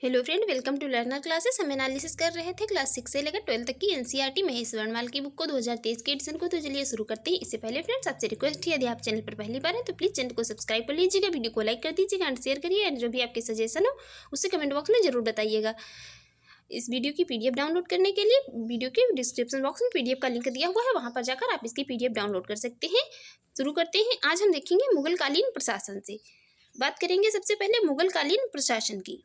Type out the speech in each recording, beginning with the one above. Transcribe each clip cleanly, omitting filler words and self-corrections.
Hello friend, welcome to learner classes. हम analysis कर रहे थे क्लास 6 से लेकर 12 तक की एनसीईआरटी महेश वर्णवाल की बुक को 2023 के एडिशन को। तो चलिए शुरू करते हैं। इससे पहले फ्रेंड्स आपसे रिक्वेस्ट है, यदि आप चैनल पर पहली बार हैं तो प्लीज़ चैनल को सब्सक्राइब कर लीजिएगा, वीडियो को लाइक कर दीजिएगा एंड शेयर करिए, एंड जो भी आपके सजेशन हो उससे कमेंट बॉक्स में जरूर बताइएगा। इस वीडियो की पीडीएफ डाउनलोड करने के लिए वीडियो के डिस्क्रिप्शन बॉक्स में पीडीएफ का लिंक दिया हुआ है, वहाँ पर जाकर आप इसकी पीडीएफ डाउनलोड कर सकते हैं। शुरू करते हैं। आज हम देखेंगे मुगलकालीन प्रशासन से बात करेंगे। सबसे पहले मुगलकालीन प्रशासन की।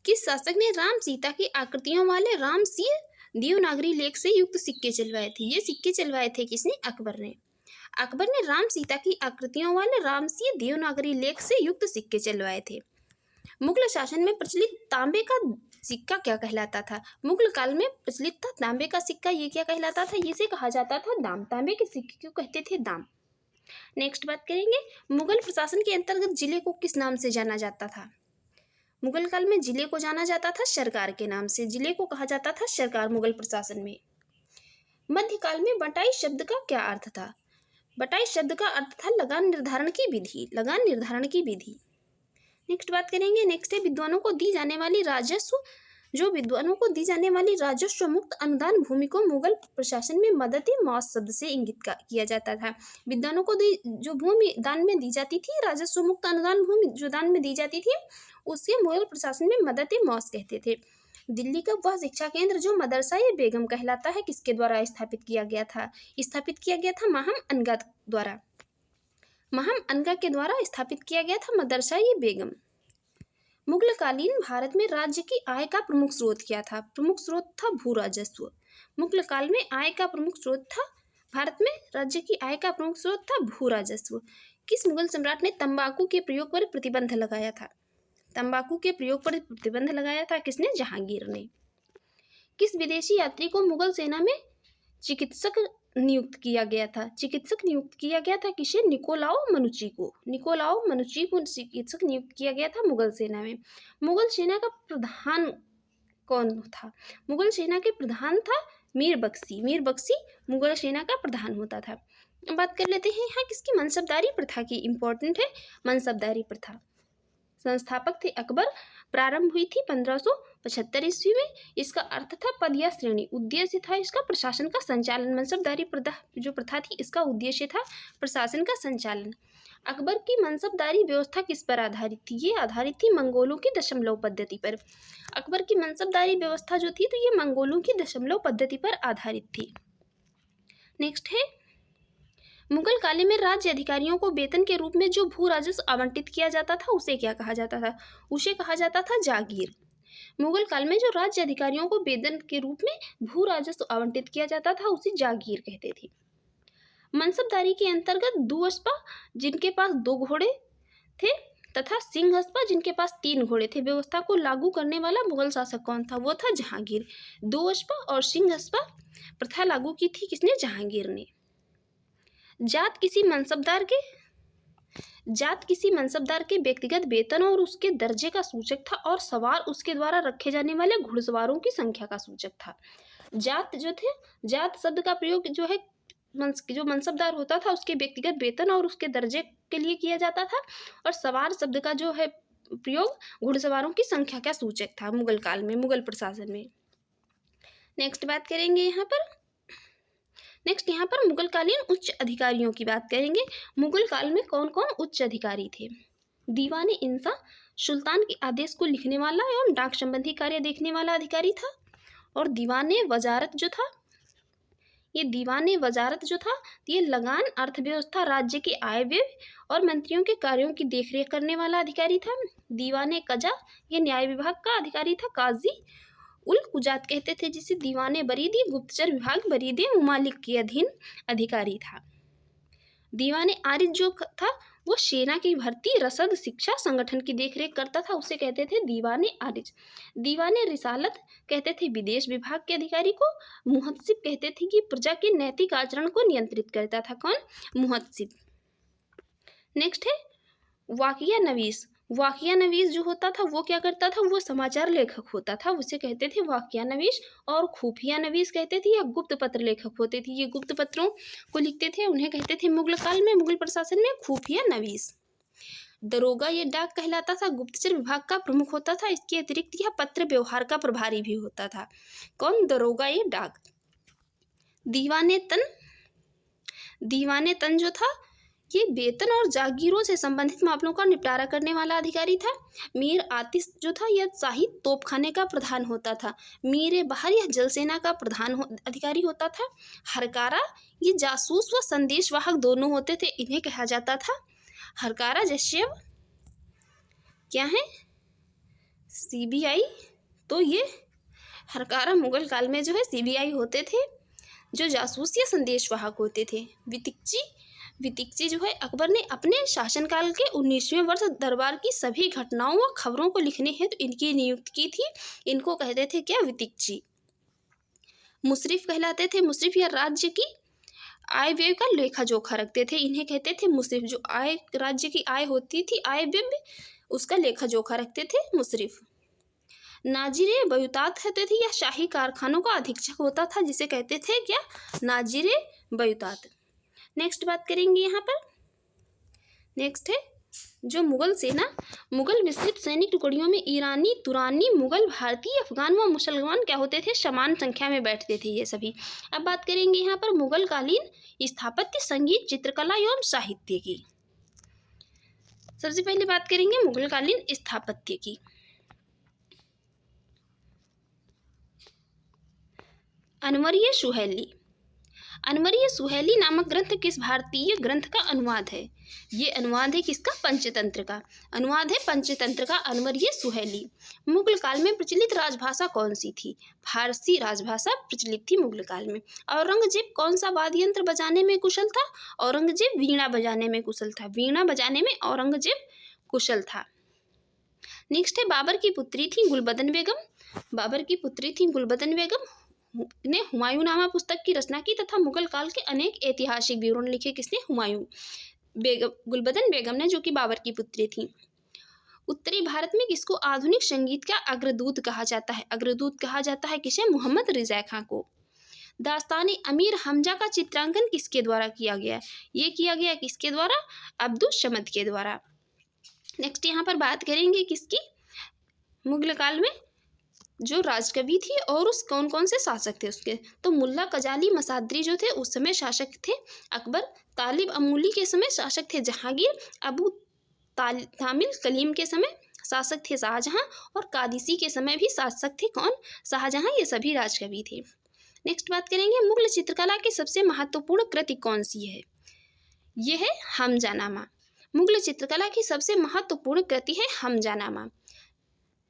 किस शासक ने राम सीता की आकृतियों वाले रामसिंह देवनागरी लेख से युक्त सिक्के चलवाए थे? ये सिक्के चलवाए थे किसने? अकबर ने। अकबर ने राम सीता की आकृतियों वाले रामसिंह देवनागरी लेख से युक्त सिक्के चलवाए थे। मुगल शासन में प्रचलित तांबे का सिक्का क्या कहलाता था? मुगल काल में प्रचलित था तांबे का सिक्का, ये क्या कहलाता था? इसे कहा जाता था दाम। तांबे के सिक्के क्यों कहते थे? दाम। नेक्स्ट बात करेंगे, मुगल प्रशासन के अंतर्गत जिले को किस नाम से जाना जाता था? मुगल काल में जिले को जाना जाता था सरकार के नाम से। जिले को कहा जाता था सरकार मुगल प्रशासन में। मध्यकाल में बटाई शब्द का क्या अर्थ था? बटाई शब्द का अर्थ था लगान निर्धारण की विधि। लगान निर्धारण की विधि। नेक्स्ट बात करेंगे। नेक्स्ट है विद्वानों को दी जाने वाली राजस्व। जो विद्वानों को दी जाने वाली राजस्व मुक्त अनुदान भूमि को मुगल प्रशासन में मदद मौस शब्द से इंगित किया जाता था। विद्वानों को जो भूमि दान में दी जाती थी, राजस्व मुक्त अनुदान भूमि जो दान में दी जाती थी, उसे मुगल प्रशासन में मदद मौस कहते थे। दिल्ली का वह शिक्षा केंद्र जो मदरसा ए बेगम कहलाता है, किसके द्वारा स्थापित किया गया था? स्थापित किया गया था महम अनगा द्वारा। महम अनगा के द्वारा स्थापित किया गया था मदरसा ए बेगम। मुगलकालीन भारत में राज्य की आय का प्रमुख स्रोत क्या था? प्रमुख स्रोत था भू राजस्व। मुगल काल में आय का प्रमुख स्रोत था, भारत में राज्य की आय का प्रमुख स्रोत था भू राजस्व। किस मुगल सम्राट ने तंबाकू के प्रयोग पर प्रतिबंध लगाया था? तंबाकू के प्रयोग पर प्रतिबंध लगाया था किसने? जहांगीर ने। किस विदेशी यात्री को मुगल सेना में चिकित्सक नियुक्त किया गया था? चिकित्सक नियुक्त किया गया था किसे? निकोलाओ मनुची को। निकोलाओ मनुची को चिकित्सक नियुक्त किया गया था मुगल सेना में। मुगल सेना का प्रधान कौन था? मुगल सेना के प्रधान था मीर बख्शी। मीर बख्शी मुगल सेना का प्रधान होता था। अब बात कर लेते हैं यहाँ किसकी मनसबदारी प्रथा की। इंपॉर्टेंट है मनसबदारी प्रथा। संस्थापक थे अकबर। प्रारंभ हुई थी 1575 ईस्वी में। इसका अर्थ था पद या श्रेणी। उद्देश्य था इसका प्रशासन का संचालन। मनसबदारी प्रथा जो प्रथा थी, इसका उद्देश्य था प्रशासन का संचालन। अकबर की मनसबदारी व्यवस्था किस पर आधारित थी? ये आधारित थी मंगोलों की दशमलव पद्धति पर। अकबर की मनसबदारी व्यवस्था जो थी, तो ये मंगोलों की दशमलव पद्धति पर आधारित थी। नेक्स्ट है, मुगल काल में राज्य अधिकारियों को वेतन के रूप में जो भू राजस्व आवंटित किया जाता था, उसे क्या कहा जाता था? उसे कहा जाता था जागीर। मुगल काल में जो राज्य अधिकारियों को वेतन के रूप में भू राजस्व आवंटित किया जाता था, उसे जागीर कहते थे। मनसबदारी के अंतर्गत दुअस्पा जिनके पास 2 घोड़े थे तथा सिंहस्पा जिनके पास 3 घोड़े थे, व्यवस्था को लागू करने वाला मुगल शासक कौन था? वो था जहांगीर। दुअस्पा और सिंहस्पा प्रथा लागू की थी किसने? जहांगीर ने। जात किसी मनसबदार के व्यक्तिगत वेतन और उसके दर्जे का सूचक था, और सवार उसके द्वारा रखे जाने वाले घुड़सवारों की संख्या का सूचक था। जात जो थे, जात शब्द का प्रयोग जो है जो मनसबदार होता था उसके व्यक्तिगत वेतन और उसके दर्जे के लिए किया जाता था, और सवार शब्द का जो है प्रयोग घुड़सवारों की संख्या का सूचक था मुगल काल में, मुगल प्रशासन में। नेक्स्ट बात करेंगे यहाँ पर मुगलकालीन उच्च अधिकारियों की बात करेंगे। मुगल काल में कौन कौन उच्च अधिकारी थे? दीवाने इंसा सुल्तान के आदेश को लिखने वाला एवं डाक संबंधी कार्य देखने वाला अधिकारी था। और दीवाने वजारत जो था, ये लगान, अर्थव्यवस्था, राज्य के आय व्यय और मंत्रियों के कार्यों की देखरेख करने वाला अधिकारी था। दीवाने कजा ये न्याय विभाग का अधिकारी था। काजी उल कुजात कहते थे जिसे दीवाने बरीदी गुप्तचर विभाग बरीदे मुमालिक के अधीन अधिकारी था। दीवाने आरिज जो था वो सेना की भर्ती, रसद, शिक्षा, संगठन की देखरेख करता था, उसे कहते थे दीवाने आरिज। दीवाने रिसालत कहते थे विदेश विभाग के अधिकारी को। मुहत्सिब कहते थे कि प्रजा के नैतिक आचरण को नियंत्रित करता था। कौन? मुहत्सिब। नेक्स्ट है वाकिया नवीस। वाकिया नवीस जो होता था वो क्या करता था? वो समाचार लेखक होता था, उसे कहते थे वाकिया नवीस। और खुफिया नवीस कहते थे या गुप्त पत्र लेखक होते थे, ये गुप्त पत्रों को लिखते थे, उन्हें कहते थे मुगल काल में, मुगल प्रशासन में खुफिया नवीस। दरोगा ये डाक कहलाता था, गुप्तचर विभाग का प्रमुख होता था। इसके अतिरिक्त यह पत्र व्यवहार का प्रभारी भी होता था। कौन? दरोगा ये डाक। दीवाने तन जो था ये वेतन और जागीरों से संबंधित मामलों का निपटारा करने वाला अधिकारी था। मीर आतिश जो था यह शाही तोपखाने का प्रधान होता था। मीर बहार यह जल सेना का प्रधान अधिकारी होता था। हरकारा ये जासूस व संदेशवाहक दोनों होते थे, इन्हें कहा जाता था हरकारा। जैसे अब क्या है सीबीआई, तो ये हरकारा मुगल काल में जो है सीबीआई होते थे, जो जासूस या संदेशवाहक होते थे। वितिकची जो है अकबर ने अपने शासनकाल के 19वें वर्ष दरबार की सभी घटनाओं व खबरों को लिखने हेतु इनकी नियुक्ति की थी। इनको कहते थे क्या? वितिकची। मुशरिफ कहलाते थे। मुशरिफ या राज्य की आय व्यय का लेखा जोखा रखते थे, इन्हें कहते थे मुशरिफ। जो आय राज्य की आय होती थी, आय व्यय में उसका लेखा जोखा रखते थे मुशरिफ। नाजिरे बयूतात कहते थे, यह शाही कारखानों का अधीक्षक होता था, जिसे कहते थे क्या? नाजिरे बयूतात। नेक्स्ट बात करेंगे यहाँ पर। नेक्स्ट है जो मुगल सेना, मुगल विस्तृत सैनिक टुकड़ियों में ईरानी, तुरानी, मुगल, भारतीय, अफगान व मुसलमान क्या होते थे? समान संख्या में बैठते थे ये सभी। अब बात करेंगे यहाँ पर मुगल कालीन स्थापत्य, संगीत, चित्रकला एवं साहित्य की। सबसे पहले बात करेंगे मुगल कालीन स्थापत्य की। अनवरीय सुहेली नामक ग्रंथ किस भारतीय ग्रंथ का अनुवाद है? ये अनुवाद है किसका? पंचतंत्र का। अनुवाद है पंचतंत्र का अनवरीय सुहेली। मुगल काल में प्रचलित राजभाषा कौन सी थी? फारसी राजभाषा प्रचलित थी मुगल काल में। औरंगजेब कौन सा वाद्य यंत्र बजाने में कुशल था? औरंगजेब वीणा बजाने में कुशल था। वीणा बजाने में औरंगजेब कुशल था। नेक्स्ट है बाबर की पुत्री थी गुलबदन बेगम ने हुमायूंनामा पुस्तक की रचना की तथा मुगल काल के अनेक ऐतिहासिक विवरण लिखे। किसने? गुलबदन बेगम ने, जो कि बाबर की पुत्री थी। उत्तरी भारत में किसको आधुनिक संगीत का अग्रदूत कहा जाता है? अग्रदूत कहा जाता है किसे? मोहम्मद रिज़ा खां को। दास्तानी अमीर हमजा का चित्रांकन किसके द्वारा किया गया? ये किया गया किसके द्वारा? अब्दुल समद के द्वारा। नेक्स्ट यहाँ पर बात करेंगे किसकी? मुगल काल में जो राजकवि थी और उस कौन कौन से शासक थे उसके। तो मुल्ला कजाली मसादरी जो थे उस समय शासक थे अकबर। तालिब अमूली के समय शासक थे जहांगीर। अबू तामिल कलीम के समय शासक थे शाहजहां। और कादिसी के समय भी शासक थे कौन? शाहजहां। ये सभी राजकवि थे। नेक्स्ट बात करेंगे मुगल चित्रकला की सबसे महत्वपूर्ण कृति कौन सी है? ये है हमजानामा। मुगल चित्रकला की सबसे महत्वपूर्ण कृति है हमजानामा।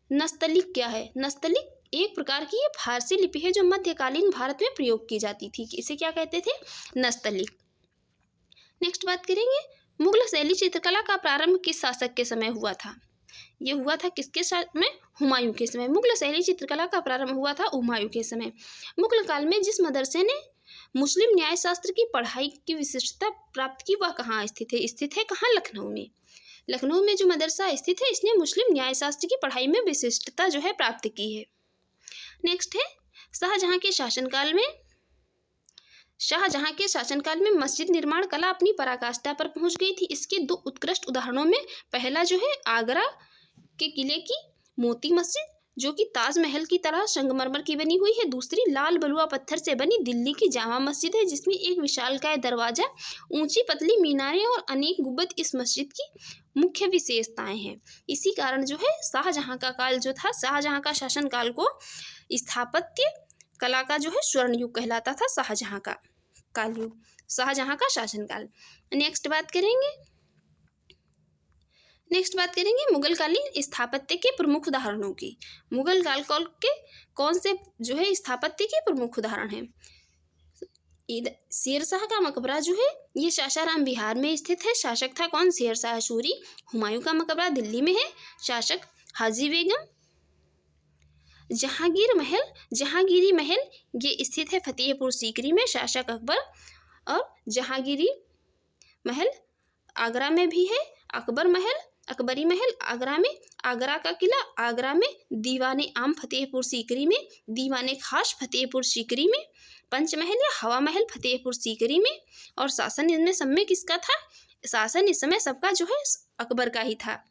नस्तलिक क्या है? नस्तलिक एक प्रकार की ये फारसी लिपि है जो मध्यकालीन भारत में प्रयोग की जाती थी। इसे क्या कहते थे? नस्तलिक। नेक्स्ट बात करेंगे मुगल शैली चित्रकला का प्रारंभ किस शासक के समय हुआ था? ये हुआ था किसके समय? हुमायूं के समय। मुगल शैली चित्रकला का प्रारंभ हुआ था हुमायूं के समय। मुगल काल में जिस मदरसे ने मुस्लिम न्यायशास्त्र की पढ़ाई की विशिष्टता प्राप्त की वह कहाँ स्थित है? स्थित है कहाँ? लखनऊ में। लखनऊ में जो मदरसा स्थित है इसने मुस्लिम न्यायशास्त्र की पढ़ाई में विशिष्टता जो है प्राप्त की है। नेक्स्ट है शाहजहां के शासनकाल में मस्जिद निर्माण कला अपनी पराकाष्ठा पर पहुंच गई थी। इसके दो उत्कृष्ट उदाहरणों में पहला जो है आगरा के किले की मोती मस्जिद जो कि ताजमहल की तरह संगमरमर की बनी हुई है। दूसरी लाल बलुआ पत्थर से बनी दिल्ली की जामा मस्जिद है जिसमें एक विशालकाय दरवाजा, ऊंची पतली मीनारें और अनेक गुंबद इस मस्जिद की मुख्य विशेषताएं हैं। इसी कारण जो है शाहजहां का काल जो था, शाहजहां का शासनकाल को स्थापत्य कला का जो है स्वर्ण युग कहलाता था। शाहजहां का कालयुग, शाहजहां का शासनकाल। नेक्स्ट बात करेंगे मुगलकालीन स्थापत्य के प्रमुख उदाहरणों की। मुगल काल के कौन से जो है स्थापत्य के प्रमुख उदाहरण हैं? शेरशाह का मकबरा जो है ये सासाराम बिहार में स्थित है। शासक था कौन? शेरशाह सूरी। हुमायूं का मकबरा दिल्ली में है। शासक हाजी बेगम। जहांगीरी महल ये स्थित है फतेहपुर सीकरी में। शासक अकबर। और जहांगीरी महल आगरा में भी है। अकबरी महल आगरा में। आगरा का किला आगरा में। दीवाने आम फतेहपुर सीकरी में। दीवाने खास फतेहपुर सीकरी में। पंचमहल या हवा महल फतेहपुर सीकरी में। और शासन इनमें सब में किसका था? शासन इस समय सबका जो है अकबर का ही था।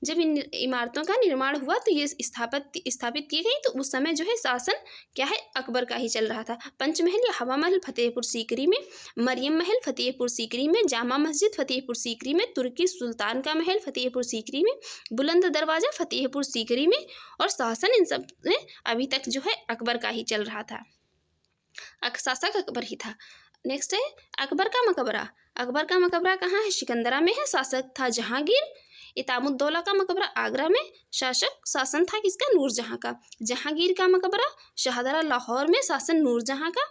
जब इन इमारतों का निर्माण हुआ तो ये स्थापित की गई, तो उस समय जो है शासन क्या है, अकबर का ही चल रहा था। पंचमहल या हवा महल फतेहपुर सीकरी में, मरियम महल फतेहपुर सीकरी में, जामा मस्जिद फतेहपुर सीकरी में, तुर्की सुल्तान का महल फतेहपुर सीकरी में, बुलंद दरवाज़ा फतेहपुर सीकरी में, और शासन इन सब में अभी तक जो है अकबर का ही चल रहा था। शासक अकबर ही था। नेक्स्ट है अकबर का मकबरा। अकबर का मकबरा कहाँ है? सिकंदरा में है। शासक था जहांगीर। इतामुद्दौला का मकबरा आगरा में। शासन था किसका? नूरजहां का। जहांगीर का मकबरा शाहदरा लाहौर में। शासन नूरजहां का।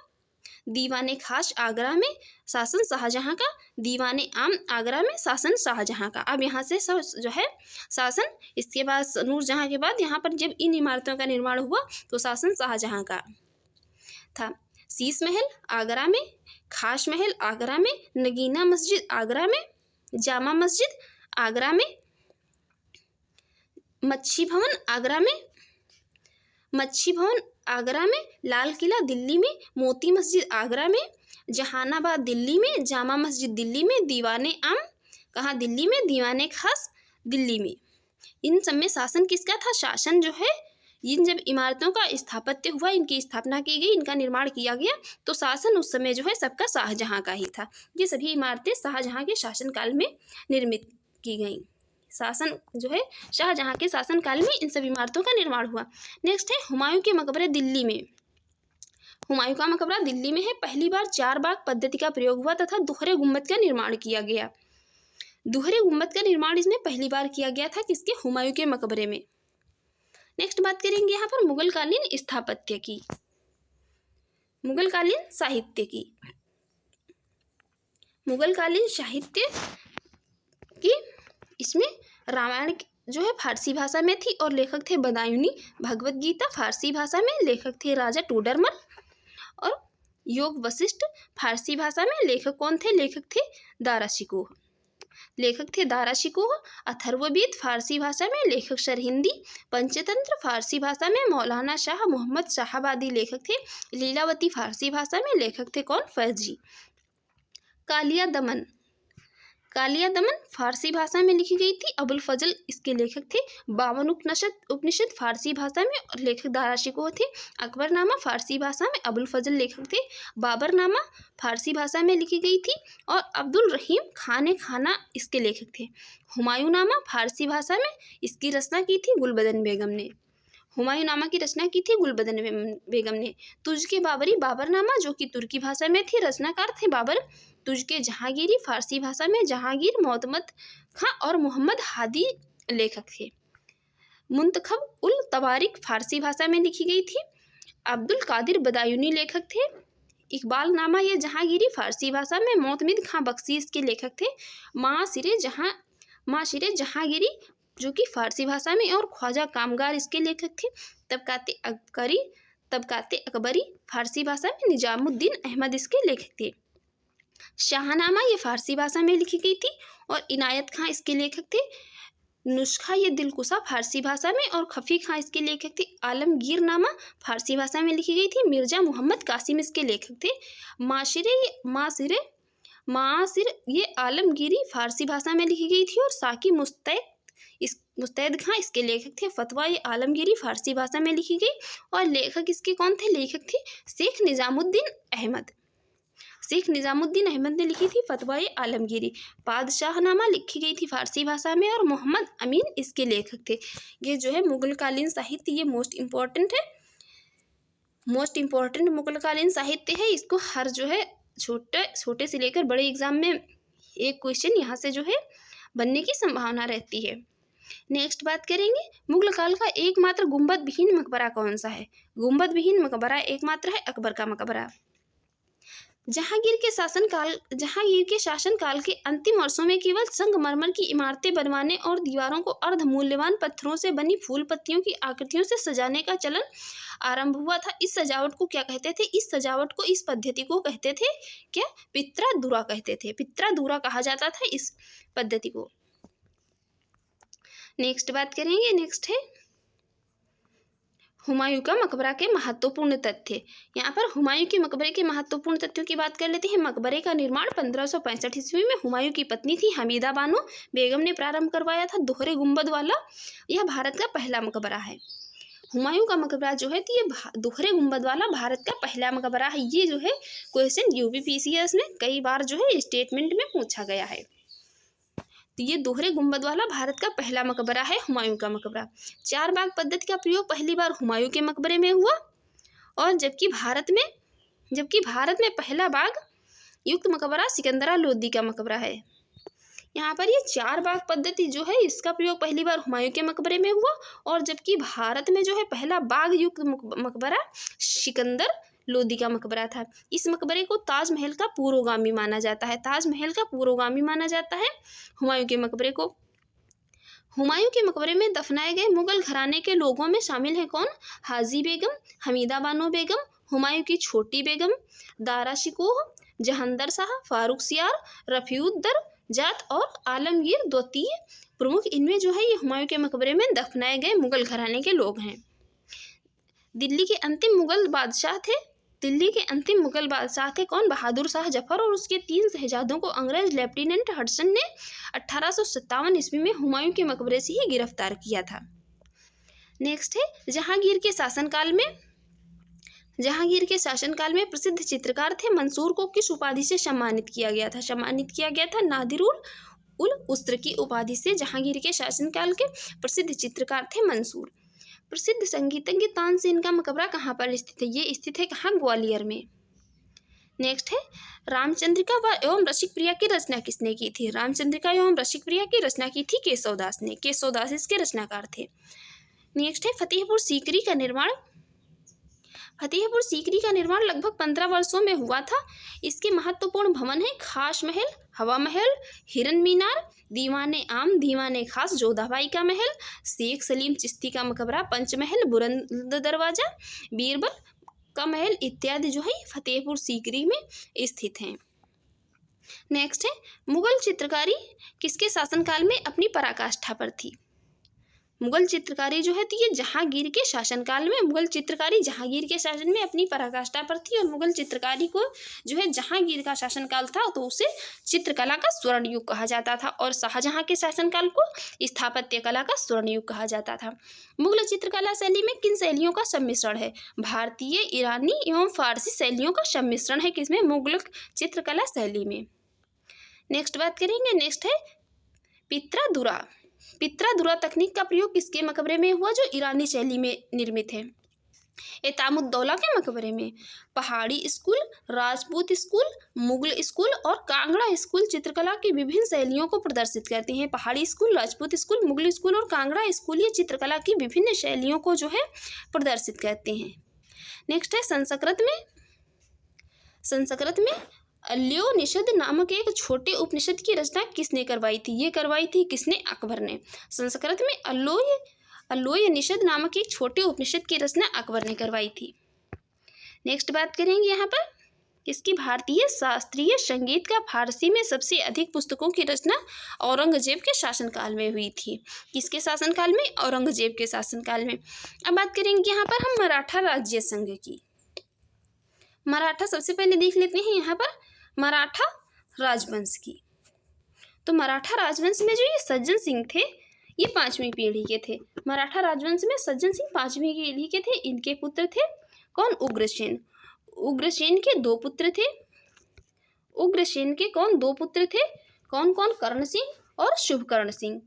दीवाने खास आगरा में। शासन शाहजहां का। दीवाने आम आगरा में। शासन शाहजहां का। अब यहाँ से सब जो है शासन, इसके बाद नूरजहां के बाद यहाँ पर जब इन इमारतों का निर्माण हुआ तो शासन शाहजहां का था। शीश महल आगरा में, खास महल आगरा में, नगीना मस्जिद आगरा में, जामा मस्जिद आगरा में, मच्छी भवन आगरा में, लाल किला दिल्ली में, मोती मस्जिद आगरा में, जहानाबाद दिल्ली में, जामा मस्जिद दिल्ली में, दीवाने आम कहाँ? दिल्ली में, दीवाने खास दिल्ली में। इन सब में शासन किसका था? शासन जो है, इन जब इमारतों का स्थापत्य हुआ, इनकी स्थापना की गई, इनका निर्माण किया गया, तो शासन उस समय जो है सबका शाहजहां का ही था। ये सभी इमारतें शाहजहां के शासनकाल में निर्मित की गई। शासन जो है शाहजहां के शासनकाल में इन सब इमारतों का निर्माण हुआ। नेक्स्ट है हुमायूं के मकबरे दिल्ली में। हुमायूं का मकबरा दिल्ली में है। पहली बार 4 बाग पद्धति का प्रयोग हुआ तथा दोहरे गुंबद का निर्माण किया गया। दोहरे गुंबद का निर्माण इसमें पहली बार किया गया था किसके? हुमायूं के मकबरे में। नेक्स्ट बात करेंगे यहाँ पर मुगलकालीन स्थापत्य की, मुगलकालीन साहित्य की। मुगलकालीन साहित्य की इसमें रामायण जो है फारसी भाषा में थी और लेखक थे बदायूनी। भगवत गीता फारसी भाषा में, लेखक थे राजा टोडरमल। और योग वशिष्ठ फारसी भाषा में, लेखक कौन थे? लेखक थे दारा शिकोह। अथर्ववेद फारसी भाषा में, लेखक सरहिंदी। पंचतंत्र फारसी भाषा में, मौलाना शाह मोहम्मद शाहबादी लेखक थे। लीलावती फारसी भाषा में, लेखक थे कौन? फैजी। कालिया दमन फारसी भाषा में लिखी गई थी। अबुल फजल इसके लेखक थे। 52 उपनिषद फारसी भाषा में और लेखक दारा शिकोह थे। अकबरनामा फारसी भाषा में, अबुल फजल लेखक थे। बाबरनामा फारसी भाषा में लिखी गई थी और अब्दुल रहीम खाना इसके लेखक थे। हुमायूंनामा फारसी भाषा में, इसकी रचना की थी गुलबदन बेगम ने। हुमायूंनामा की रचना की थी गुलबदन बेगम ने। तुझके बाबरी बाबरनामा जो कि तुर्की भाषा में थी, रचनाकार थे बाबर। तुझके जहांगीरी फारसी भाषा में, जहांगीर मोहम्मद खां और मोहम्मद हादी लेखक थे। मुंतखब उल तवारिक फारसी भाषा में लिखी गई थी। अब्दुल कादिर बदायूनी लेखक थे। इकबालनामा ये जहांगीरी फारसी भाषा में, मोतमिद खां बख्शी इसके लेखक थे। माशिरे जहांगीरी जो कि फारसी भाषा में और ख्वाजा कामगार इसके लेखक थे। तबकाते अकबरी फारसी भाषा में, निजामुद्दीन अहमद इसके लेखक थे। शाहनामा ये फारसी भाषा में लिखी गई थी और इनायत खां इसके लेखक थे। नुस्खा ये दिलकुशा फारसी भाषा में और खफी खां इसके लेखक थे। आलमगीरनामा फारसी भाषा में लिखी गई थी। मिर्जा मोहम्मद कासिम इसके लेखक थे। मासिर ये आलमगीरी फारसी भाषा में लिखी गई थी और साकी मुस्तैद खां इसके लेखक थे। फतवा ये आलमगीरी फारसी भाषा में लिखी गई और लेखक इसके कौन थे? लेखक थे शेख निजामुद्दीन अहमद ने लिखी थी फतवा ये आलमगीरी। पादशाहनामा लिखी गई थी फारसी भाषा में और मोहम्मद अमीन इसके लेखक थे। ये जो है मुगलकालीन साहित्य, ये मोस्ट इम्पोर्टेंट मुगलकालीन साहित्य है। इसको हर जो है छोटे से लेकर बड़े एग्जाम में एक क्वेश्चन यहाँ से जो है बनने की संभावना रहती है। नेक्स्ट बात करेंगे मुगल काल का एकमात्र गुंबद विहीन मकबरा कौन सा है? गुंबद विहीन मकबरा एकमात्र है अकबर का मकबरा। जहांगीर के शासनकाल के अंतिम वर्षों में केवल संगमरमर की इमारतें बनवाने और दीवारों को अर्ध मूल्यवान पत्थरों से बनी फूल पत्तियों की आकृतियों से सजाने का चलन आरंभ हुआ था। इस सजावट को क्या कहते थे? इस पद्धति को कहते थे क्या? पित्रादुरा कहते थे। पित्रादुरा कहा जाता था इस पद्धति को। नेक्स्ट बात करेंगे, नेक्स्ट है हुमायूं का मकबरा के महत्वपूर्ण तथ्य। यहाँ पर हुमायूं के मकबरे के महत्वपूर्ण तथ्यों की बात कर लेते हैं। मकबरे का निर्माण 1565 ईस्वी में हुमायूं की पत्नी थी हमीदा बानो बेगम ने प्रारंभ करवाया था। दोहरे गुंबद वाला यह भारत का पहला मकबरा है। हुमायूं का मकबरा जो है तो ये दोहरे गुंबद वाला भारत का पहला मकबरा है। ये जो है क्वेश्चन यूपीपीसीएस में कई बार जो है स्टेटमेंट में पूछा गया है। तो ये दोहरे गुंबद वाला भारत का पहला मकबरा है हुमायूं का मकबरा। 4 बाग पद्धति का प्रयोग पहली बार हुमायूं के मकबरे में हुआ, और जबकि भारत में पहला बाग युक्त मकबरा सिकंदरा लोदी का मकबरा है। यहाँ पर ये 4 बाग पद्धति जो है इसका प्रयोग पहली बार हुमायूं के मकबरे में हुआ, और जबकि भारत में जो है पहला बाग युक्त मकबरा सिकंदर लोदी का मकबरा था। इस मकबरे को ताजमहल का पूर्वगामी माना जाता है। ताजमहल का पूर्वगामी माना जाता है हुमायूं के मकबरे को। हुमायूं के मकबरे में दफनाए गए मुगल घराने के लोगों में शामिल हैं कौन? हाजी बेगम, हमीदा बानो बेगम, हुमायूं की छोटी बेगम, दारा शिकोह, जहांदर शाह, फारूक सियार, रफीउद्दर जात और आलमगीर द्वितीय प्रमुख। इनमें जो है ये हुमायूं के मकबरे में दफनाए गए मुगल घराने के लोग हैं। दिल्ली के अंतिम मुगल बादशाह थे कौन? बहादुर शाह जफर, और उसके 3 शहजादों को अंग्रेज लेफ्टिनेंट हडसन ने 1857 ईस्वी में हुमायूं के मकबरे से ही गिरफ्तार किया था। नेक्स्ट है जहांगीर के शासनकाल में प्रसिद्ध चित्रकार थे मंसूर को किस उपाधि से सम्मानित किया गया था? नादिर उल उस्र की उपाधि से जहांगीर के शासनकाल के प्रसिद्ध चित्रकार थे मंसूर। प्रसिद्ध संगीतज्ञ तानसेन का मकबरा कहाँ पर स्थित है? ये स्थित है कहाँ? ग्वालियर में। नेक्स्ट है रामचंद्रिका एवं रसिकप्रिया की रचना किसने की थी? रामचंद्रिका एवं रसिकप्रिया की रचना की थी केशवदास ने। केशवदास इसके रचनाकार थे। नेक्स्ट है फतेहपुर सीकरी का निर्माण लगभग 15 वर्षों में हुआ था। इसके महत्वपूर्ण भवन है खास महल, हवा महल, हिरन मीनार, दीवाने आम, दीवाने खास, जोधाबाई का महल, शेख सलीम चिश्ती का मकबरा, पंचमहल, बुलंद दरवाजा, बीरबल का महल इत्यादि जो है फतेहपुर सीकरी में स्थित हैं। नेक्स्ट है मुगल चित्रकारी किसके शासनकाल में अपनी पराकाष्ठा पर थी? मुगल चित्रकारी जो है तो ये जहांगीर के शासनकाल में, मुगल चित्रकारी जहांगीर के शासन में अपनी पराकाष्ठा पर थी। और मुगल चित्रकारी को जो है जहांगीर का शासनकाल था तो उसे चित्रकला का स्वर्ण युग कहा जाता था, और शाहजहां के शासनकाल को स्थापत्य कला का स्वर्ण युग कहा जाता था। मुगल चित्रकला शैली में किन शैलियों का सम्मिश्रण है? भारतीय, ईरानी एवं फारसी शैलियों का सम्मिश्रण है किसमें? मुगल चित्रकला शैली में। नेक्स्ट बात करेंगे। नेक्स्ट है पित्रा तकनीक का प्रयोग किसके मकबरे में हुआ जो ईरानी शैली में निर्मित है? एतामुद्दौला के मकबरे में। पहाड़ी school, Rajput school, Mughal school और कांगड़ा स्कूल चित्रकला की विभिन्न शैलियों को प्रदर्शित करते हैं। पहाड़ी school, Rajput school, Mughal school और कांगड़ा स्कूल ये चित्रकला की विभिन्न शैलियों को जो है प्रदर्शित करते हैं। नेक्स्ट है संस्कृत में अल्योनिषद नामक एक छोटे उपनिषद की रचना किसने करवाई थी? ये करवाई थी किसने? अकबर ने। संस्कृत में अल्योनिषद नामक एक छोटे उपनिषद की रचना अकबर ने करवाई थी। नेक्स्ट बात करेंगे यहाँ पर किसकी? भारतीय शास्त्रीय संगीत का फारसी में सबसे अधिक पुस्तकों की रचना औरंगजेब के शासनकाल में हुई थी। किसके शासनकाल में? औरंगजेब के शासनकाल में। अब बात करेंगे यहाँ पर हम मराठा राज्य संघ की। मराठा सबसे पहले देख लेते हैं यहाँ पर मराठा राजवंश की। तो मराठा राजवंश में जो ये सज्जन सिंह थे ये 5वीं पीढ़ी के थे। मराठा राजवंश में सज्जन सिंह 5वीं पीढ़ी के थे। इनके पुत्र थे कौन? उग्रसेन। उग्रसेन के 2 पुत्र थे। उग्रसेन के कौन? 2 पुत्र थे। कौन कौन? कर्ण सिंह और शुभकर्ण सिंह।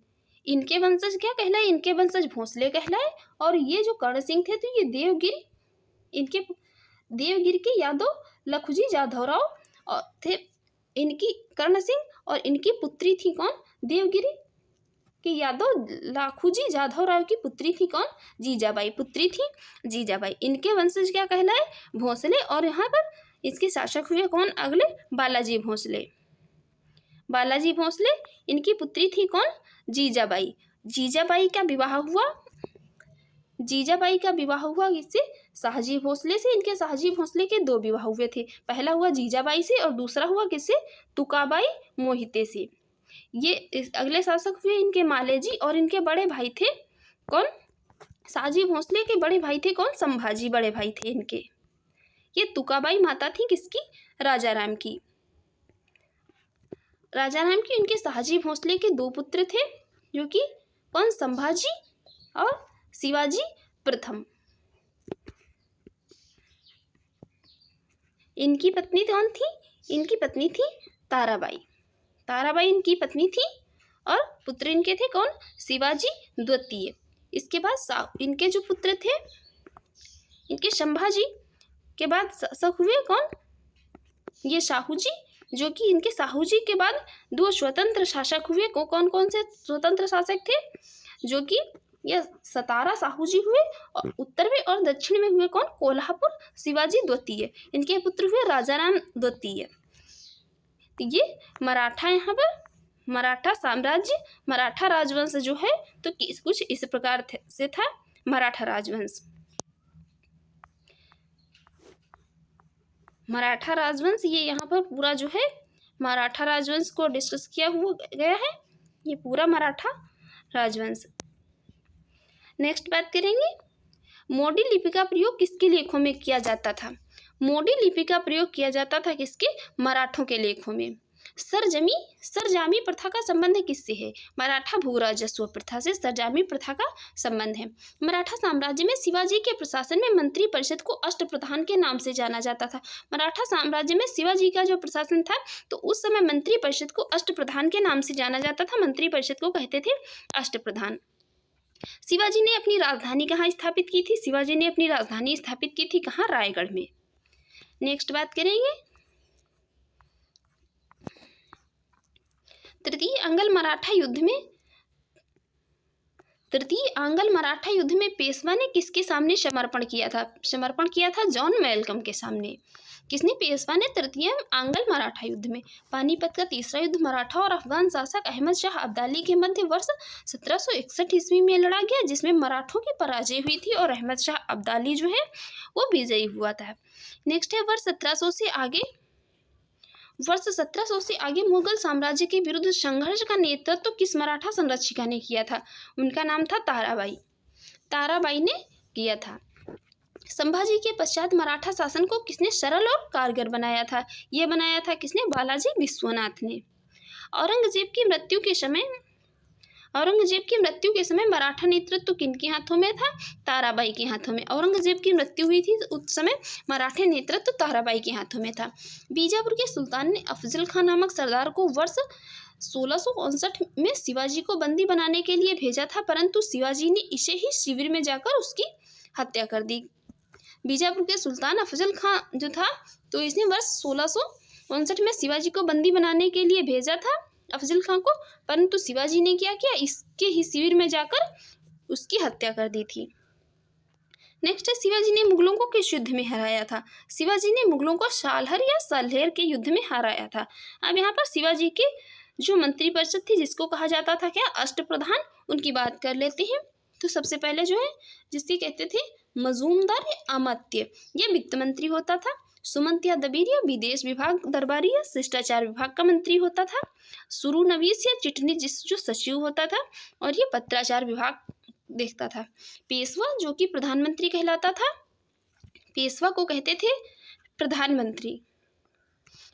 इनके वंशज क्या कहलाए? इनके वंशज भोसले कहलाए। और ये जो कर्ण सिंह थे तो ये देवगिरी के यादव लखुजी जाधवराव थे। इनकी कर्ण सिंह और इनकी पुत्री थी कौन? देवगिरी के यादव लाखूजी जाधवराव की पुत्री थी कौन? जीजाबाई। पुत्री थी जीजाबाई। इनके वंशज क्या कहलाए? भोसले। और यहाँ पर इसके शासक हुए कौन? अगले बालाजी भोसले। बालाजी भोसले। इनकी पुत्री थी कौन? जीजाबाई। जीजाबाई का विवाह हुआ किससे? शाहजी भोसले से। इनके शाहजी भोसले के 2 विवाह हुए थे। पहला हुआ जीजाबाई से और दूसरा हुआ किससे? तुकाबाई मोहिते से। ये अगले शासक हुए इनके मालेजी, और इनके बड़े भाई थे कौन? साजी भोसले के बड़े भाई थे कौन? संभाजी बड़े भाई थे इनके। ये तुकाबाई माता थी किसकी? राजाराम की। राजाराम की उनके साजी भोसले के 2 पुत्र थे जो कि कौन? संभाजी और शिवाजी प्रथम। इनकी पत्नी कौन थी? इनकी पत्नी थी ताराबाई। ताराबाई इनकी पत्नी थी और पुत्र इनके थे कौन? शिवाजी द्वितीय। इसके बाद इनके जो पुत्र थे, इनके संभाजी के बाद शक हुए कौन? ये शाहू जी, जो कि इनके शाहू जी के बाद 2 स्वतंत्र शासक हुए। कौन कौन से स्वतंत्र शासक थे? जो कि ये सतारा शाहू जी हुए और उत्तर में और दक्षिण में हुए कौन? कोल्हापुर शिवाजी द्वितीय। इनके पुत्र हुए राजाराम द्वितीय। ये मराठा, यहाँ पर मराठा साम्राज्य, मराठा राजवंश जो है तो कुछ इस प्रकार से था मराठा राजवंश। मराठा राजवंश ये यहाँ पर पूरा जो है मराठा राजवंश को डिस्कस किया हुआ गया है, ये पूरा मराठा राजवंश। नेक्स्ट बात करेंगे, मोडी लिपि का प्रयोग किसके लेखों में किया जाता था? मोडी लिपि का प्रयोग किया जाता था किसके? मराठों के लेखों में। सरजामी प्रथा का संबंध किससे है? मराठा भूराजस्व प्रथा से सरजामी प्रथा का संबंध है। मराठा साम्राज्य में शिवाजी के प्रशासन में मंत्री परिषद को अष्टप्रधान के नाम से जाना जाता था। मराठा साम्राज्य में शिवाजी का जो प्रशासन था तो उस समय मंत्री परिषद को अष्टप्रधान के नाम से जाना जाता था। मंत्री परिषद को कहते थे अष्टप्रधान। शिवाजी ने अपनी राजधानी कहाँ स्थापित की थी? शिवाजी ने अपनी राजधानी स्थापित की थी कहाँ? रायगढ़ में। नेक्स्ट बात करेंगे, तृतीय आंग्ल मराठा युद्ध में पेशवा ने किसके सामने समर्पण किया था? समर्पण किया था जॉन मैल्कम के सामने। किसने? पेशवा ने तृतीय आंग्ल मराठा युद्ध में। पानीपत का तीसरा युद्ध मराठा और अफगान शासक अहमद शाह अब्दाली के मध्य वर्ष 1761 ईस्वी में लड़ा गया, जिसमें मराठों की पराजय हुई थी और अहमद शाह अब्दाली जो है वो विजयी हुआ था। नेक्स्ट है वर्ष 1700 से आगे मुगल साम्राज्य के विरुद्ध संघर्ष का नेतृत्व किस मराठा संरक्षिका ने किया था? उनका नाम था ताराबाई। ताराबाई ने किया था। संभाजी के पश्चात मराठा शासन को किसने सरल और कारगर बनाया था? ये बनाया था किसने? बालाजी विश्वनाथ ने। औरंगजेब की मृत्यु के समय मराठा नेतृत्व किनके हाथों में था? ताराबाई के हाथों में। औरंगजेब की मृत्यु हुई थी उस समय मराठा नेतृत्व ताराबाई के हाथों में था। बीजापुर के सुल्तान ने अफजल खान नामक सरदार को वर्ष 1659 में शिवाजी को बंदी बनाने के लिए भेजा था, परंतु शिवाजी ने इसे ही शिविर में जाकर उसकी हत्या कर दी। बीजापुर के सुल्तान अफजल खान जो था तो इसने वर्ष 1659 में शिवाजी को बंदी बनाने के लिए भेजा था अफजल खान को, परंतु शिवाजी ने क्या किया? इसके ही शिविर में जाकर उसकी हत्या कर दी थी। नेक्स्ट है, शिवाजी ने मुगलों को किस युद्ध में हराया था? शिवाजी ने मुगलों को सालहर या सलहेर के युद्ध में हराया था। अब यहाँ पर शिवाजी के जो मंत्री परिषद थी जिसको कहा जाता था क्या? अष्टप्रधान, उनकी बात कर लेते हैं। तो सबसे पहले जो है जिसके कहते थे मजूमदार या अमात्य, ये वित्त मंत्री होता था। सुमंत या दबीर या विदेश विभाग दरबारी या शिष्टाचार विभाग का मंत्री होता था। सुरू नवीस या चिटनीस जो सचिव होता था, और ये पत्राचार विभाग देखता था। पेशवा जो कि प्रधानमंत्री कहलाता था, पेशवा को कहते थे प्रधानमंत्री।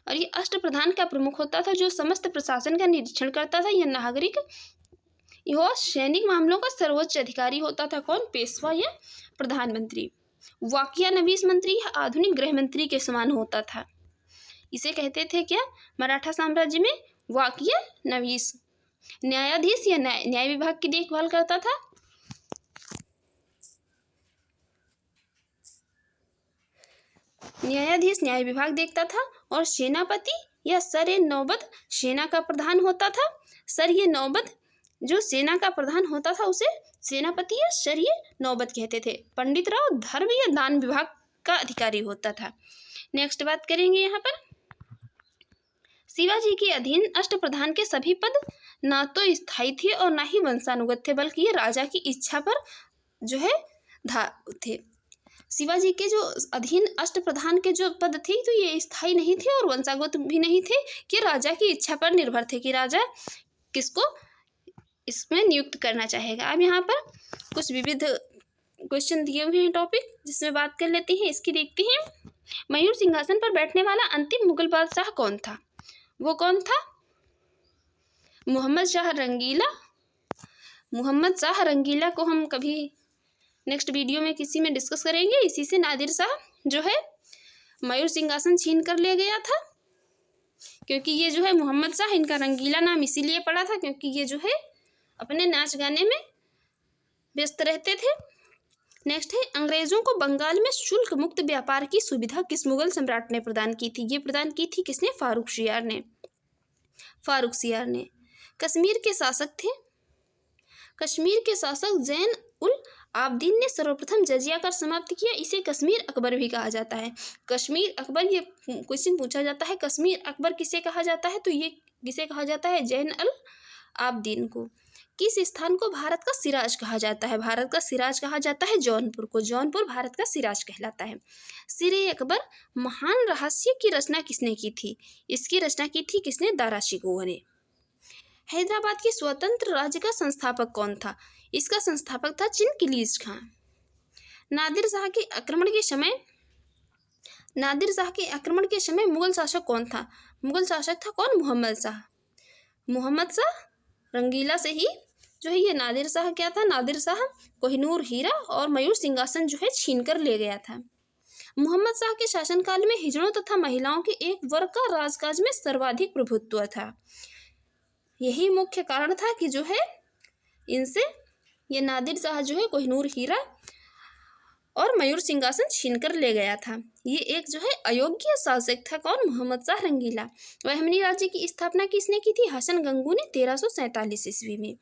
और ये अष्टप्रधान का प्रमुख होता था जो समस्त प्रशासन का निरीक्षण करता था। यह नागरिक यह सैनिक मामलों का सर्वोच्च अधिकारी होता था। कौन? पेशवा या प्रधानमंत्री। वाकिया नवीस मंत्री या आधुनिक गृह मंत्री के समान होता था। इसे कहते थे क्या? मराठा साम्राज्य में वाकिया नवीस। न्यायाधीश या न्याय विभाग की देखभाल करता था। न्यायाधीश न्याय विभाग देखता था। और सेनापति या सर-ए-नौबत सेना का प्रधान होता था। सर-ए-नौबत जो सेना का प्रधान होता था उसे सेनापति या सर-ए-नौबत कहते थे। पंडित राव धर्म या दान विभाग का अधिकारी होता था। नेक्स्ट बात करेंगे यहाँ पर, शिवाजी के अधीन अष्टप्रधान के सभी पद ना तो स्थायी थे और ना ही वंशानुगत थे, बल्कि ये राजा की इच्छा पर जो है थे। शिवाजी के जो अधीन अष्टप्रधान के जो पद थे तो ये स्थायी नहीं थे और वंशागत भी नहीं थे, कि राजा की इच्छा पर निर्भर थे कि राजा किसको इसमें नियुक्त करना चाहेगा। अब यहाँ पर कुछ विविध क्वेश्चन दिए हुए हैं टॉपिक, जिसमें बात कर लेते हैं इसकी। देखते हैं, मयूर सिंहासन पर बैठने वाला अंतिम मुगल बादशाह कौन था? वो कौन था? मोहम्मद शाह रंगीला। मोहम्मद शाह रंगीला को हम कभी नेक्स्ट वीडियो में किसी में डिस्कस करेंगे। इसी से नादिर शाह जो है मयूर सिंहासन छीन कर ले गया था, क्योंकि ये जो है मोहम्मद शाह, इनका रंगीला नाम इसीलिए पड़ा था क्योंकि ये जो है अपने नाच गाने में व्यस्त रहते थे। नेक्स्ट है, अंग्रेजों को बंगाल में शुल्क मुक्त व्यापार की सुविधा किस मुगल सम्राट ने प्रदान की थी? ये प्रदान की थी किसने? फारूक शियार ने। फारूक शियार ने। कश्मीर के शासक थे। कश्मीर के शासक जैन उल आबदीन ने सर्वप्रथम जजिया कर समाप्त किया। इसे कश्मीर अकबर भी कहा जाता है। कश्मीर अकबर, ये क्वेश्चन पूछा जाता है, कश्मीर अकबर किसे कहा जाता है? तो ये किसे कहा जाता है? जैन अल आबदीन को। किस स्थान को भारत का सिराज कहा जाता है? भारत का सिराज कहा जाता है जौनपुर को। जौनपुर भारत का सिराज कहलाता है। सिरे अकबर महान रहस्य की रचना किसने की थी? इसकी रचना की थी किसने? दारा शिकोह ने। हैदराबाद के स्वतंत्र राज्य का संस्थापक कौन था? इसका संस्थापक था चिनकिलीज खां। नादिर शाह के आक्रमण के समय मुगल शासक कौन था? मुगल शासक था कौन? मोहम्मद शाह। मोहम्मद शाह रंगीला से ही जो है ये नादिर शाह क्या था? नादिर शाह कोहिनूर हीरा और मयूर सिंहासन जो है छीन कर ले गया था। मोहम्मद शाह के शासनकाल में हिजड़ों तथा महिलाओं के एक वर्ग का राजकाज में सर्वाधिक प्रभुत्व था। यही मुख्य कारण था कि जो है इनसे ये नादिर शाह जो है कोहिनूर हीरा और मयूर सिंहासन छीन कर ले गया था। ये एक जो है अयोग्य शासक था। कौन? मोहम्मद शाह रंगीला। बहमनी राज्य की स्थापना किसने की थी? हसन गंगू ने 1347 ईस्वी में।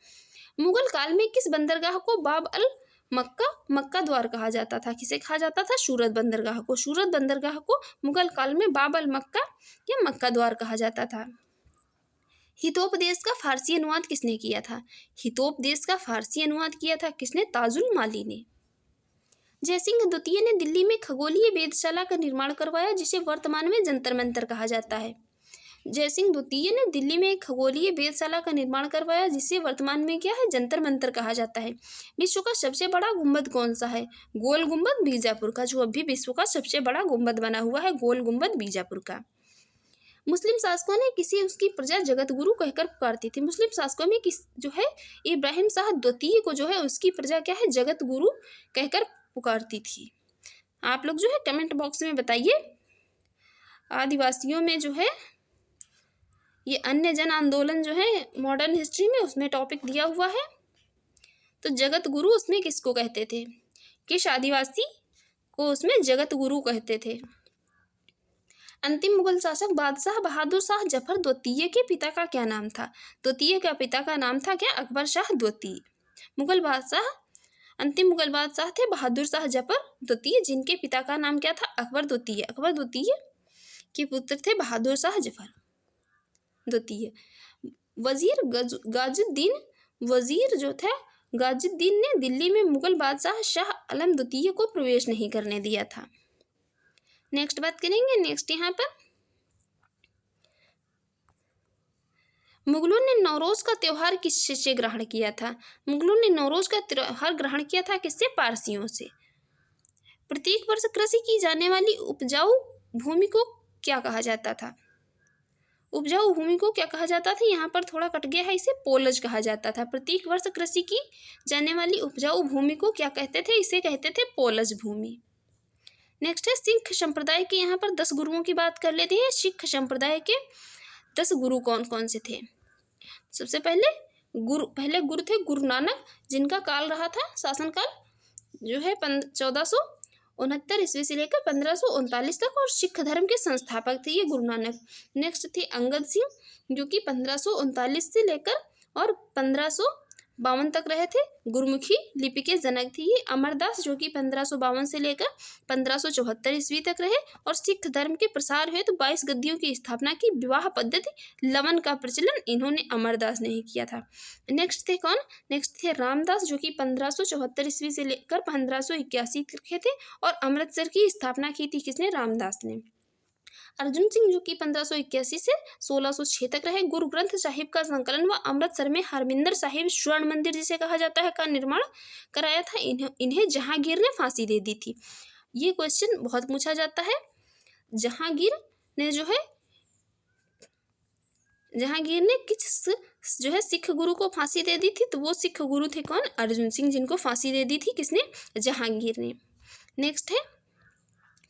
मुगल काल में किस बंदरगाह को बाब अल मक्का द्वार कहा जाता था? किसे कहा जाता था? सूरत बंदरगाह को। सूरत बंदरगाह को मुगल काल में बाब अल मक्का या मक्का द्वार कहा जाता था। हितोपदेश का फारसी अनुवाद किसने किया था? हितोपदेश का फारसी अनुवाद किया था किसने? ताजुल माली ने। जयसिंह द्वितीय ने दिल्ली में खगोलीय वेधशाला का निर्माण करवाया, जिसे वर्तमान में जंतर मंतर कहा जाता है। जयसिंह द्वितीय ने दिल्ली में एक खगोलीय वेधशाला का निर्माण करवाया, जिसे वर्तमान में क्या है? जंतर मंतर कहा जाता है। विश्व का सबसे बड़ा गुंबद कौन सा है? गोल गुंबद बीजापुर का, जो अभी विश्व का सबसे बड़ा गुंबद बना हुआ है, गोल गुंबद बीजापुर का। मुस्लिम शासकों ने किसी उसकी प्रजा जगत गुरु कहकर पुकारती थी। मुस्लिम शासकों में किस जो है इब्राहिम शाह द्वितीय को जो है उसकी प्रजा क्या है? जगत गुरु कहकर पुकारती थी। आप लोग जो है कमेंट बॉक्स में बताइए। आदिवासियों में जो है ये अन्य जन आंदोलन जो है मॉडर्न हिस्ट्री में, उसमें टॉपिक दिया हुआ है। तो जगत गुरु उसमें किसको कहते थे? किस आदिवासी को उसमें जगत गुरु कहते थे? अंतिम मुगल शासक बादशाह बहादुर शाह जफर द्वितीय के पिता का क्या नाम था? द्वितीय का पिता का नाम था क्या? अकबर शाह द्वितीय। मुगल बादशाह अंतिम मुगल बादशाह थे बहादुर शाह जफर द्वितीय, जिनके पिता का नाम क्या था? अकबर द्वितीय। अकबर द्वितीय के पुत्र थे बहादुर शाह जफर द्वितीय। वजीर जो था गाजुद्दीन ने दिल्ली में मुगल बादशाह शाह आलम द्वितीय को प्रवेश नहीं करने दिया था। नेक्स्ट बात करेंगे। नेक्स्ट यहाँ पर मुगलों ने नौरोज का त्योहार किससे ग्रहण किया था? मुगलों ने नौरोज का त्योहार ग्रहण किया था किससे? पारसियों से। प्रत्येक वर्ष कृषि की जाने वाली उपजाऊ भूमि को क्या कहा जाता था? उपजाऊ भूमि को क्या कहा जाता था? यहाँ पर थोड़ा कट गया है, इसे पोलज कहा जाता था। प्रत्येक वर्ष कृषि की जाने वाली उपजाऊ भूमि को क्या कहते थे? इसे कहते थे पोलज भूमि। नेक्स्ट है सिख संप्रदाय के यहाँ पर 10 गुरुओं की बात कर लेते हैं। सिख संप्रदाय के 10 गुरु कौन कौन से थे? सबसे पहले गुरु थे गुरु नानक, जिनका काल रहा था शासनकाल जो है 1469 ईस्वी से लेकर 1539 तक, और सिख धर्म के संस्थापक थे ये गुरु नानक। नेक्स्ट थे अंगद सिंह, जो कि 1539 से लेकर और 1552 तक रहे थे, गुरुमुखी लिपि के जनक थे ये। अमरदास, जो कि 1552 से लेकर 1574 ईस्वी तक रहे और सिख धर्म के प्रसार हुए तो 22 गद्दियों की स्थापना की। विवाह पद्धति लवन का प्रचलन इन्होंने अमरदास ने ही किया था। नेक्स्ट थे कौन? नेक्स्ट थे रामदास, जो कि 1574 ईस्वी से लेकर 1581 तक थे और अमृतसर की स्थापना की थी किसने? रामदास ने। अर्जुन सिंह जो कि 1581 से 1606 तक रहे। गुरु ग्रंथ साहिब का संकलन व अमृतसर में हरमिंदर साहिब स्वर्ण मंदिर जिसे कहा जाता है का निर्माण कराया था। इन्हें जहांगीर ने फांसी दे दी थी। ये क्वेश्चन बहुत पूछा जाता है। जहांगीर ने किस जो है सिख गुरु को फांसी दे दी थी, तो वो सिख गुरु थे कौन? अर्जुन सिंह, जिनको फांसी दे दी थी किसने? जहांगीर ने। नेक्स्ट है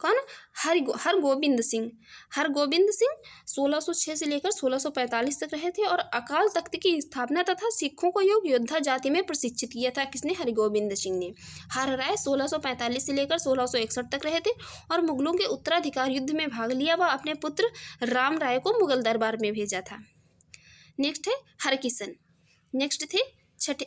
कौन? हरगोबिंद सिंह। हरगोबिंद सिंह 1606 से लेकर 1645 तक रहे थे और अकाल तख्त की स्थापना तथा सिखों को योग योद्धा जाति में प्रशिक्षित किया था। किसने? हरगोबिंद सिंह ने। हर राय 1645 से लेकर 1661 तक रहे थे और मुगलों के उत्तराधिकार युद्ध में भाग लिया व अपने पुत्र राम राय को मुगल दरबार में भेजा था। नेक्स्ट है हरकिशन। नेक्स्ट थे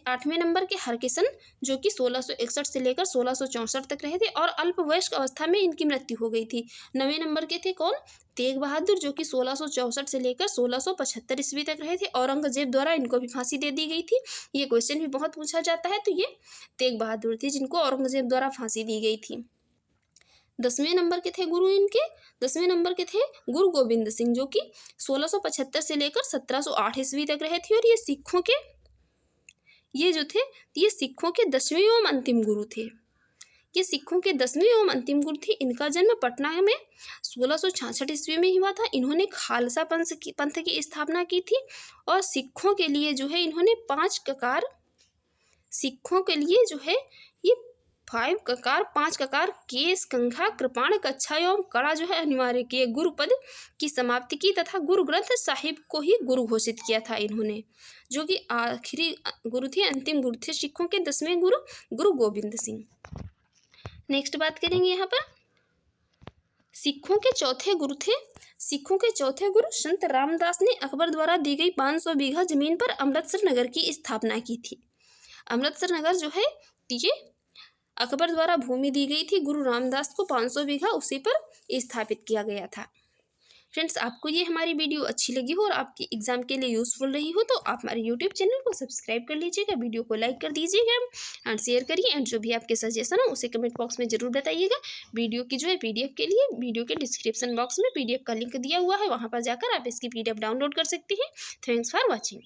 8वें नंबर के हरकिशन, जो कि 1661 से लेकर 1664 तक रहे थे और अल्पवयस्क अवस्था में इनकी मृत्यु हो गई थी। 9वें नंबर के थे कौन? तेग बहादुर, जो कि 1664 से लेकर 1675 ईस्वी तक रहे थे। औरंगजेब द्वारा इनको भी फांसी दे दी गई थी। ये क्वेश्चन भी बहुत पूछा जाता है। तो ये तेग बहादुर थे जिनको औरंगजेब द्वारा फांसी दी गई थी। 10वें नंबर के थे गुरु इनके 10वें नंबर के थे गुरु गोविंद सिंह, जो कि 1675 से लेकर 1708 ईस्वी तक रहे थे और ये सिखों के 10वें एवं अंतिम गुरु थे। ये सिखों के 10वें एवं अंतिम गुरु थे। इनका जन्म पटना में 1666 ईस्वी में हुआ था। इन्होंने खालसा पंथ की स्थापना की थी और सिखों के लिए जो है इन्होंने 5 ककार केस, कंघा, कृपाण, कच्छा एवं कड़ा जो है अनिवार्य किए। गुरुपद की समाप्ति की तथा गुरु ग्रंथ साहिब को ही गुरु घोषित किया था इन्होंने, जो कि आखिरी गुरु थे, अंतिम गुरु थे सिखों के 10वें गुरु गोविंद सिंह। नेक्स्ट बात करेंगे यहाँ पर सिखों के चौथे गुरु संत रामदास ने अकबर द्वारा दी गई 500 बीघा जमीन पर अमृतसर नगर की स्थापना की थी। अमृतसर नगर जो है ये अकबर द्वारा भूमि दी गई थी। गुरु रामदास को 500 बीघा उसी पर स्थापित किया गया था। फ्रेंड्स, आपको ये हमारी वीडियो अच्छी लगी हो और आपकी एग्जाम के लिए यूज़फुल रही हो तो आप हमारे यूट्यूब चैनल को सब्सक्राइब कर लीजिएगा, वीडियो को लाइक कर दीजिएगा एंड शेयर करिए एंड जो भी आपके सजेशन हो उसे कमेंट बॉक्स में ज़रूर बताइएगा। वीडियो की जो है PDF के लिए वीडियो के डिस्क्रिप्शन बॉक्स में PDF का लिंक दिया हुआ है, वहाँ पर जाकर आप इसकी PDF डाउनलोड कर सकते हैं। Thanks for watching.